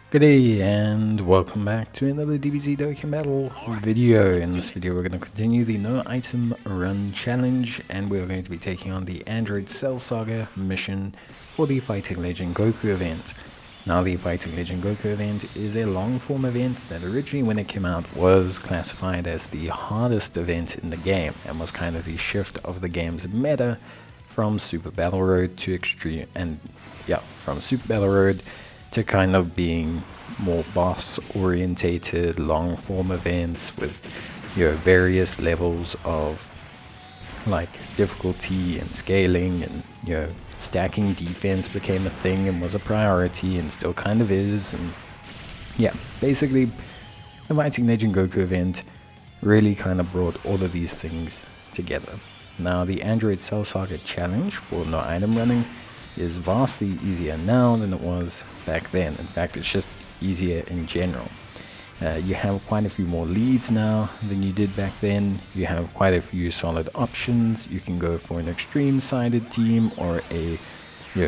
Good day and welcome back to another Dbz Dokkan battle video. In this video we're going to continue the no item run challenge and we're going to be taking on the Android Cell Saga mission for the Fighting Legend Goku event. Now the Fighting Legend Goku event is a long form event that originally when it came out was classified as the hardest event in the game and was kind of the shift of the game's meta from Super Battle Road to Extreme from Super Battle Road to kind of being more boss orientated long form events with various levels of like difficulty and scaling, and stacking defense became a thing and was a priority and still kind of is. And basically the Fighting Legend Goku event really kind of brought all of these things together. Now the Android Cell Saga challenge for no item running is vastly easier now than it was back then. In fact, it's just easier in general. You have quite a few more leads now than you did back then. You have quite a few solid options. You can go for an extreme sided team or a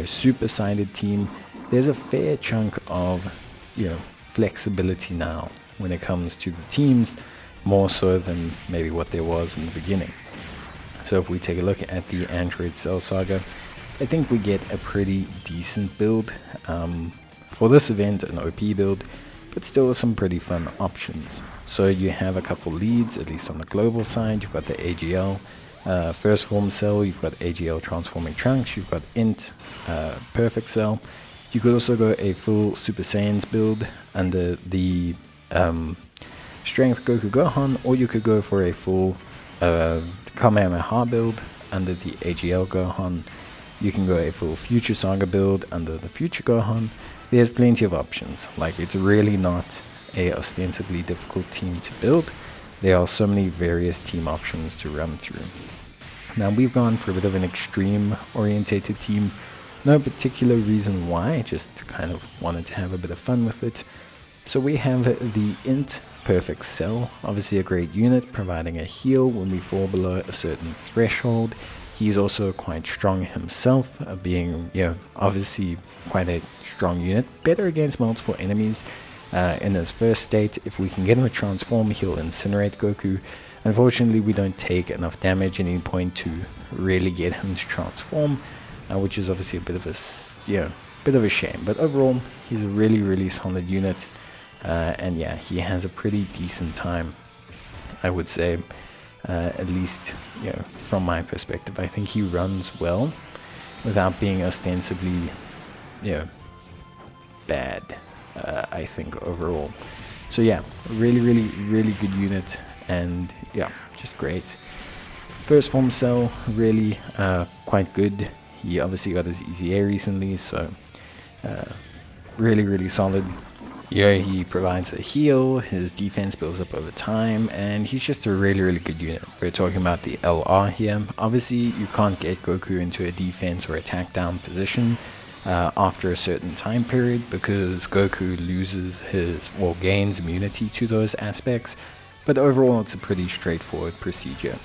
super sided team. There's a fair chunk of flexibility now when it comes to the teams, more so than maybe what there was in the beginning. So if we take a look at the Android Cell Saga, I think we get a pretty decent build. For this event, an OP build, but still some pretty fun options. So you have a couple leads, at least on the global side. You've got the AGL First Form Cell, you've got AGL Transforming Trunks, you've got INT Perfect Cell. You could also go a full Super Saiyans build under the Strength Goku Gohan, or you could go for a full Kamehameha build under the AGL Gohan. You can go a full Future Saga build under the Future Gohan. There's plenty of options. Like, it's really not a ostensibly difficult team to build. There are so many various team options to run through. Now we've gone for a bit of an extreme orientated team. No particular reason why, just kind of wanted to have a bit of fun with it. So we have the INT Perfect Cell, obviously a great unit, providing a heal when we fall below a certain threshold. He's also quite strong himself, being obviously quite a strong unit, better against multiple enemies. In his first state, if we can get him to transform, he'll incinerate Goku. Unfortunately, we don't take enough damage at any point to really get him to transform, which is obviously a bit of a shame. But overall, he's a really solid unit, and he has a pretty decent time, I would say. At least from my perspective, I think he runs well without being ostensibly bad, I think overall. So really good unit, and just great. First Form Cell, really quite good. He obviously got his EZA recently, so really solid. He provides a heal, his defense builds up over time, and he's just a really good unit. We're talking about the LR here. Obviously, you can't get Goku into a defense or attack down position after a certain time period, because Goku gains immunity to those aspects, but overall it's a pretty straightforward procedure.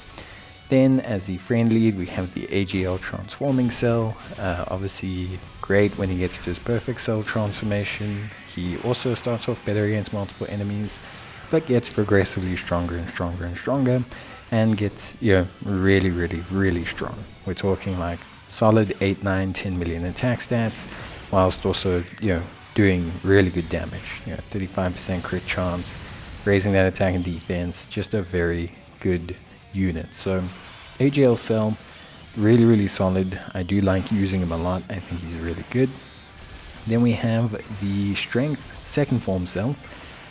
Then as the friend lead, we have the AGL Transforming Cell, obviously great when he gets to his Perfect Cell transformation. He also starts off better against multiple enemies, but gets progressively stronger and stronger, and gets really strong. We're talking like solid 8, 9, 10 million attack stats, whilst also doing really good damage. 35% crit chance, raising that attack and defense, just a very good unit. So AGL Cell, really solid. I do like using him a lot. I think he's really good. Then we have the Strength Second Form Cell,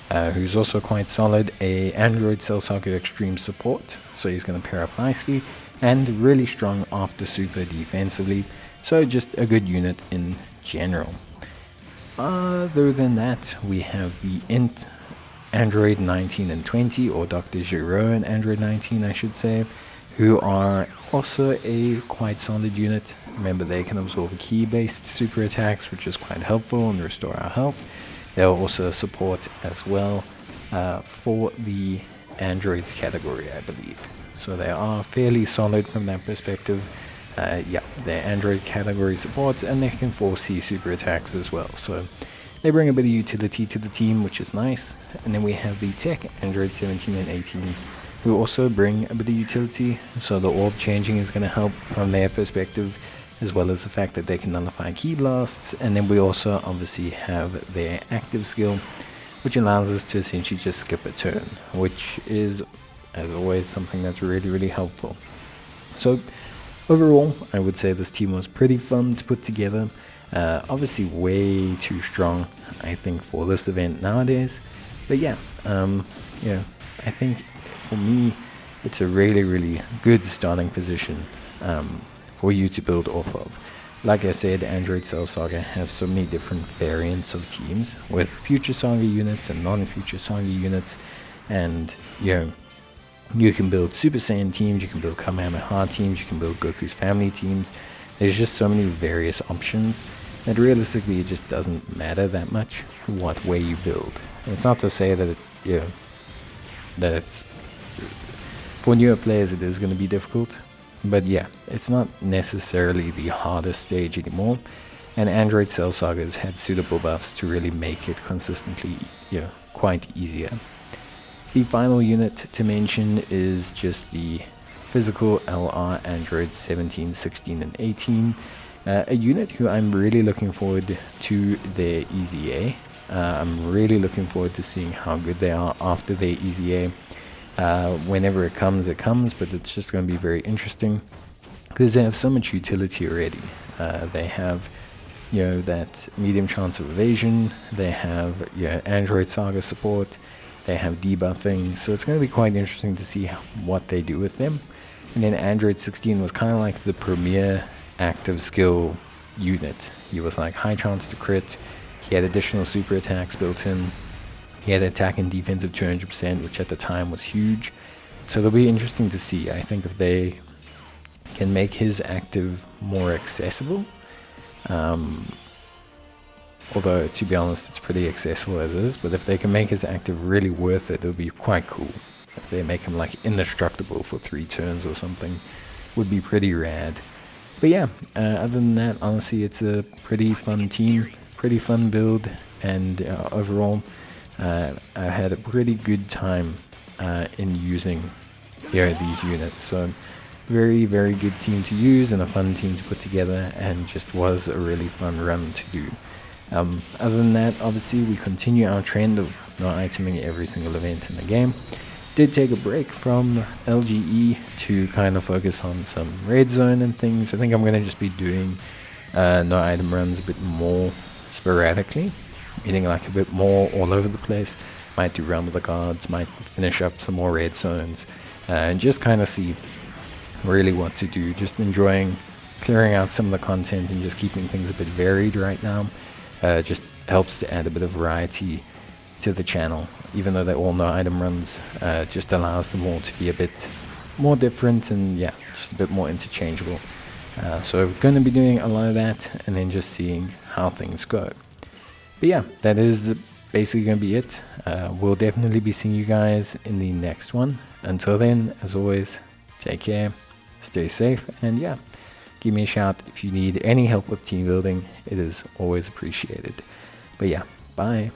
who's also quite solid, a Android Cell Saga Extreme support, so he's going to pair up nicely, and really strong after super defensively, so just a good unit in general. Other than that, we have the INT Android 19 and 20, or Dr. Giro and Android 19 I should say, who are also a quite solid unit. Remember, they can absorb key-based super attacks, which is quite helpful and restore our health. They'll also support as well for the androids category, I believe. So they are fairly solid from that perspective. They're android category supports, and they can 4C super attacks as well. So They bring a bit of utility to the team, which is nice. And then we have the tech Android 17 and 18, who also bring a bit of utility. So the orb changing is going to help from their perspective, as well as the fact that they can nullify key blasts. And then we also obviously have their active skill, which allows us to essentially just skip a turn, which is, as always, something that's really, really helpful. So overall, I would say this team was pretty fun to put together. Obviously way too strong, I think, for this event nowadays. But yeah, I think for me, it's a really, really good starting position for you to build off of. Like I said, Android Cell Saga has so many different variants of teams with Future Saga units and non-Future Saga units. And, you can build Super Saiyan teams, you can build Kamehameha teams, you can build Goku's family teams. There's just so many various options that realistically it just doesn't matter that much what way you build. And it's not to say that that it's for newer players it is going to be difficult, but yeah, it's not necessarily the hardest stage anymore. And Android Cell Saga has had suitable buffs to really make it consistently quite easier. The final unit to mention is just the physical LR Android 17, 16 and 18. A unit who I'm really looking forward to their EZA. I'm really looking forward to seeing how good they are after their EZA. Whenever it comes, but it's just going to be very interesting because they have so much utility already. They have that medium chance of evasion, they have Android Saga support, they have debuffing, so it's going to be quite interesting to see what they do with them. And then Android 16 was kind of like the premier active skill unit. He was like high chance to crit, he had additional super attacks built in, he had attack and defense of 200%, which at the time was huge. So it'll be interesting to see. I think if they can make his active more accessible, although to be honest it's pretty accessible as is, but if they can make his active really worth it, it'll be quite cool. If they make him like indestructible for 3 turns or something, would be pretty rad. But yeah, other than that, honestly, it's a pretty fun team, pretty fun build, and overall, I had a pretty good time in using these units. So very, very good team to use and a fun team to put together, and just was a really fun run to do. Other than that, obviously, we continue our trend of not iteming every single event in the game. Did take a break from LGE to kind of focus on some red zone and things. I think I'm going to just be doing no item runs a bit more sporadically, meaning like a bit more all over the place. Might do round of the guards, might finish up some more red zones, and just kind of see really what to do. Just enjoying clearing out some of the content and just keeping things a bit varied right now. Just helps to add a bit of variety to the channel, even though they're all no item runs. Just allows them all to be a bit more different and just a bit more interchangeable. So we're going to be doing a lot of that and then just seeing how things go. But yeah, that is basically going to be it. We'll definitely be seeing you guys in the next one. Until then, as always, take care, stay safe, and give me a shout if you need any help with team building. It is always appreciated. But bye.